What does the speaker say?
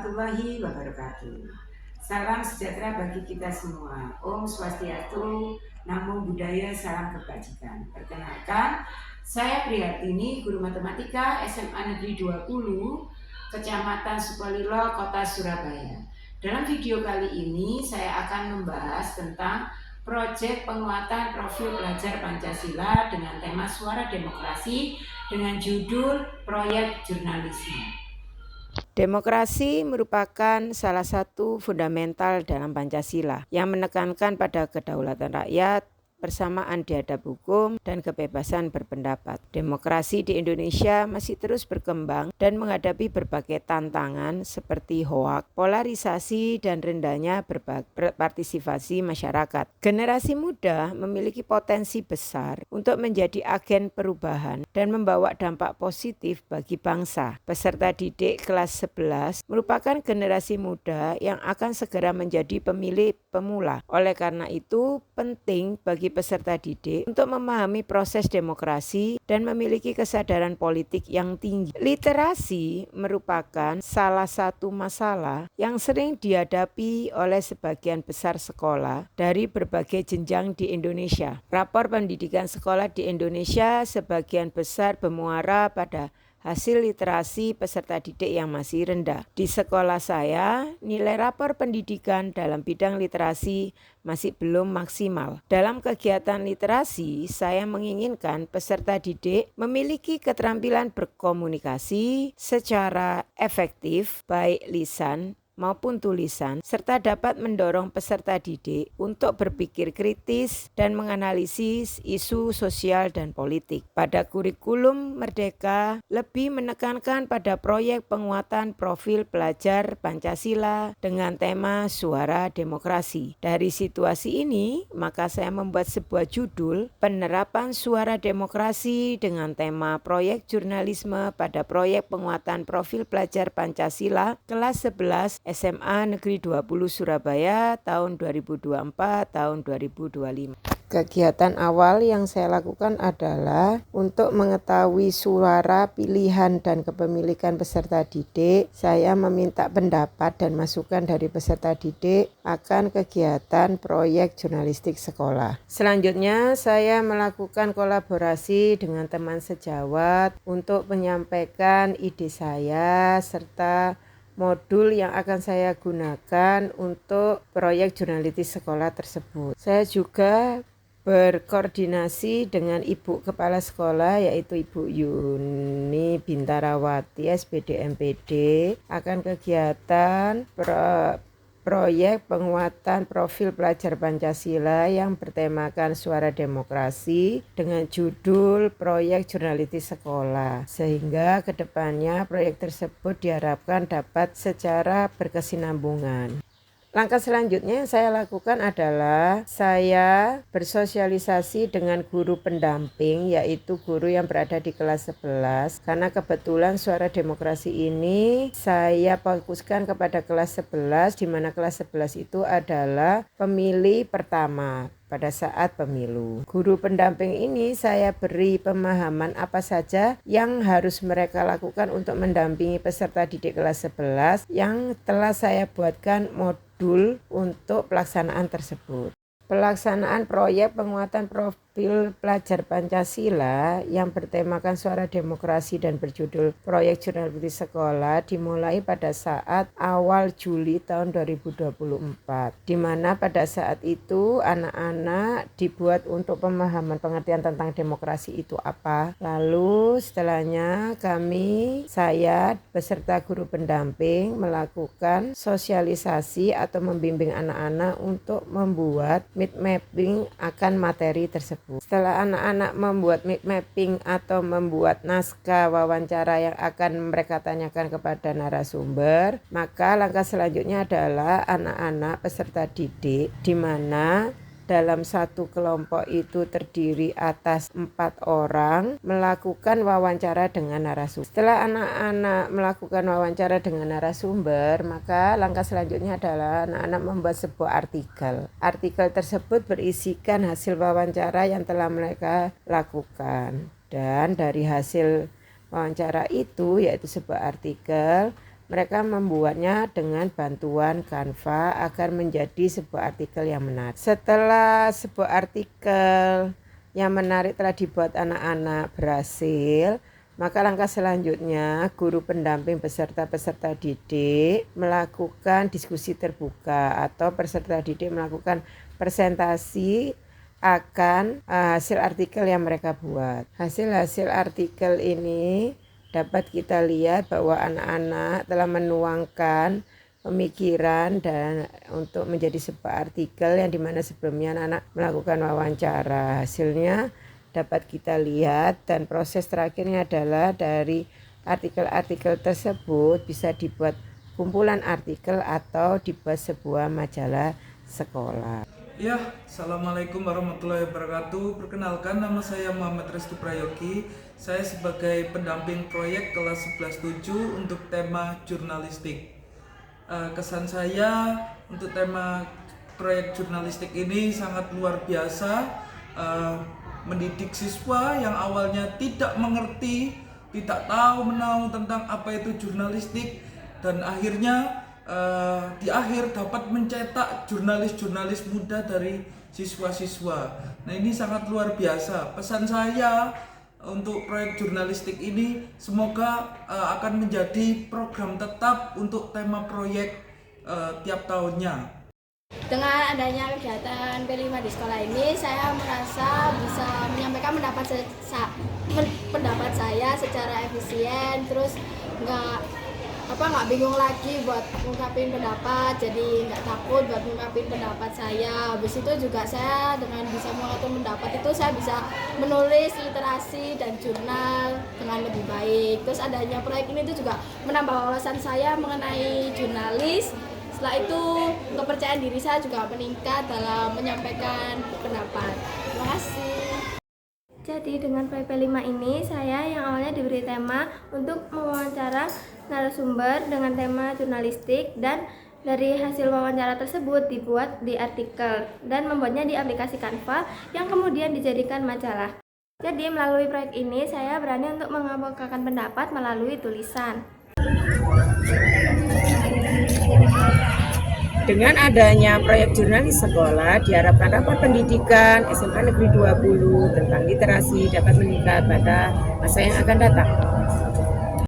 warahmatullahi wabarakatuh. Salam sejahtera bagi kita semua. Om Swastiastu, Namo Buddhaya, salam kebajikan. Perkenalkan, saya Prihatini, guru matematika SMA Negeri 20, Kecamatan Sukolilo, Kota Surabaya. Dalam video kali ini saya akan membahas tentang proyek penguatan profil pelajar Pancasila dengan tema Suara Demokrasi dengan judul Proyek Jurnalisme. Demokrasi merupakan salah satu fundamental dalam Pancasila yang menekankan pada kedaulatan rakyat, persamaan di hadap hukum, dan kebebasan berpendapat. Demokrasi di Indonesia masih terus berkembang dan menghadapi berbagai tantangan seperti hoak, polarisasi, dan rendahnya berpartisipasi masyarakat. Generasi muda memiliki potensi besar untuk menjadi agen perubahan dan membawa dampak positif bagi bangsa. Peserta didik kelas 11 merupakan generasi muda yang akan segera menjadi pemilih pemula. Oleh karena itu, penting bagi peserta didik untuk memahami proses demokrasi dan memiliki kesadaran politik yang tinggi. Literasi merupakan salah satu masalah yang sering dihadapi oleh sebagian besar sekolah dari berbagai jenjang di Indonesia. Rapor pendidikan sekolah di Indonesia sebagian besar bermuara pada hasil literasi peserta didik yang masih rendah. Di sekolah saya, nilai rapor pendidikan dalam bidang literasi masih belum maksimal. Dalam kegiatan literasi, saya menginginkan peserta didik memiliki keterampilan berkomunikasi secara efektif, baik lisan maupun tulisan, serta dapat mendorong peserta didik untuk berpikir kritis dan menganalisis isu sosial dan politik. Pada kurikulum Merdeka, lebih menekankan pada proyek penguatan profil pelajar Pancasila dengan tema Suara Demokrasi. Dari situasi ini, maka saya membuat sebuah judul, Penerapan Suara Demokrasi dengan tema Proyek Jurnalisme pada Proyek Penguatan Profil Pelajar Pancasila kelas 11 SMA Negeri 20 Surabaya tahun 2024 tahun 2025. Kegiatan awal yang saya lakukan adalah untuk mengetahui suara, pilihan, dan kepemilikan peserta didik. Saya meminta pendapat dan masukan dari peserta didik akan kegiatan proyek jurnalistik sekolah. Selanjutnya, saya melakukan kolaborasi dengan teman sejawat untuk menyampaikan ide saya serta modul yang akan saya gunakan untuk proyek jurnalistik sekolah tersebut. Saya juga berkoordinasi dengan Ibu Kepala Sekolah yaitu Ibu Yuni Bintarawati SPD MPD akan kegiatan proyek penguatan profil pelajar Pancasila yang bertemakan Suara Demokrasi dengan judul Proyek Jurnalistik Sekolah, sehingga kedepannya proyek tersebut diharapkan dapat secara berkesinambungan. Langkah selanjutnya yang saya lakukan adalah saya bersosialisasi dengan guru pendamping, yaitu guru yang berada di kelas 11, karena kebetulan Suara Demokrasi ini saya fokuskan kepada kelas 11, di mana kelas 11 itu adalah pemilih pertama pada saat pemilu. Guru pendamping ini saya beri pemahaman apa saja yang harus mereka lakukan untuk mendampingi peserta didik kelas 11 yang telah saya buatkan modul untuk pelaksanaan tersebut. Pelaksanaan proyek penguatan profil pelajar Pancasila yang bertemakan Suara Demokrasi dan berjudul Proyek Jurnalistik Sekolah dimulai pada saat awal Juli tahun 2024, di mana pada saat itu anak-anak dibuat untuk pemahaman pengertian tentang demokrasi itu apa. Lalu setelahnya saya beserta guru pendamping melakukan sosialisasi atau membimbing anak-anak untuk membuat mind mapping akan materi tersebut. Setelah anak-anak membuat mind mapping atau membuat naskah wawancara yang akan mereka tanyakan kepada narasumber, maka langkah selanjutnya adalah anak-anak peserta didik di mana dalam satu kelompok itu terdiri atas 4 orang melakukan wawancara dengan narasumber. Setelah anak-anak melakukan wawancara dengan narasumber, maka langkah selanjutnya adalah anak-anak membuat sebuah artikel. Artikel tersebut berisikan hasil wawancara yang telah mereka lakukan. Dan dari hasil wawancara itu, yaitu sebuah artikel, mereka membuatnya dengan bantuan Canva agar menjadi sebuah artikel yang menarik. Setelah sebuah artikel yang menarik telah dibuat anak-anak berhasil, maka langkah selanjutnya guru pendamping beserta peserta didik melakukan diskusi terbuka atau peserta didik melakukan presentasi akan hasil artikel yang mereka buat. Hasil-hasil artikel ini dapat kita lihat bahwa anak-anak telah menuangkan pemikiran dan untuk menjadi sebuah artikel yang dimana sebelumnya anak-anak melakukan wawancara. Hasilnya dapat kita lihat dan proses terakhirnya adalah dari artikel-artikel tersebut bisa dibuat kumpulan artikel atau dibuat sebuah majalah sekolah. Ya, Assalamualaikum warahmatullahi wabarakatuh. Perkenalkan, nama saya Muhammad Restu Prayogi. Saya sebagai pendamping proyek kelas 11-7 untuk tema jurnalistik. Kesan saya untuk tema proyek jurnalistik ini sangat luar biasa. Mendidik siswa yang awalnya tidak mengerti, tidak tahu menahu tentang apa itu jurnalistik, dan akhirnya di akhir dapat mencetak jurnalis-jurnalis muda dari siswa-siswa. Nah, ini sangat luar biasa. Pesan saya untuk proyek jurnalistik ini semoga akan menjadi program tetap untuk tema proyek tiap tahunnya. Dengan adanya kegiatan P5 di sekolah ini, saya merasa bisa menyampaikan pendapat saya secara efisien, terus nggak bingung lagi buat ngungkapin pendapat, jadi nggak takut buat ngungkapin pendapat saya. Habis itu juga saya dengan bisa mengungkapkan pendapat itu saya bisa menulis literasi dan jurnal dengan lebih baik. Terus adanya proyek ini itu juga menambah wawasan saya mengenai jurnalis. Setelah itu kepercayaan diri saya juga meningkat dalam menyampaikan pendapat. Terima kasih. Jadi dengan proyek P5 ini saya yang awalnya diberi tema untuk mewawancara narasumber dengan tema jurnalistik, dan dari hasil wawancara tersebut dibuat di artikel dan membuatnya di aplikasi Canva yang kemudian dijadikan majalah. Jadi melalui proyek ini saya berani untuk mengemukakan pendapat melalui tulisan. Dengan adanya proyek jurnalis sekolah, diharapkan rapat pendidikan SMA Negeri 20 tentang literasi dapat meningkat pada masa yang akan datang.